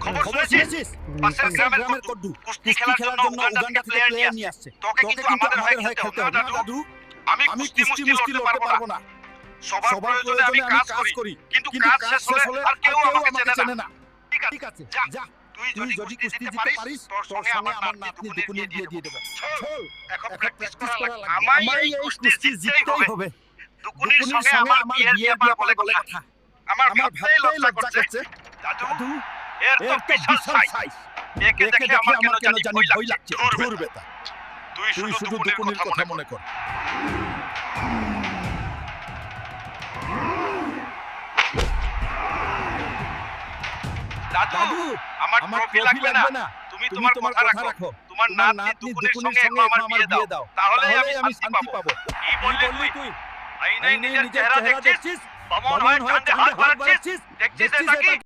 খবর শুনেছিস? পাশের গ্রামের কড্ডু কুস্তি খেলার জন্য উগান্ডা থেকে প্লেয়ার নিয়ে আসছে। তোকে কিন্তু আমাদের হয়ে খেলতে হবে না দাদু। আমি কুস্তি মুস্তি লড়তে পারবো না। সবার প্রয়োজনে আমি কাজ করি, কিন্তু কাজ শেষ হলে আর কেউ আমাকে চেনে না। ঠিক আছে, যা। তুই যদি কুস্তি জিততে পারিস, তোর সঙ্গে আমার নাতনি দুকুনি দিয়ে দেব। চল, এখন প্র্যাকটিস করা লাগবে। আমায় এই কুস্তি জিততেই হবে। দুকুনির সঙ্গে আমার বিয়ের ব্যাপার বলে কথা। আমার ভাবতেই লজ্জা করছে। দাদু, এর তো বিশাল সাইজ। একে দেখে আমার কেন জানি ভয় লাগছে। ধুর বেটা, তুই শুধু দুকুনির কথা মনে কর। দাদু, আমার ট্রফি লাগবে না। তুমি তোমার কথা রাখো। তোমার নাতনি দুকুনির সঙ্গে এখন আমার বিয়ে দাও, তাহলেই আমি শান্তি পাবো। কি বললি তুই? আইনাই নিজের চেহারা দেখছিস? বামন হয়ে কাঁধে হাত বাড়াচ্ছিস? দেখছিস এটা কি?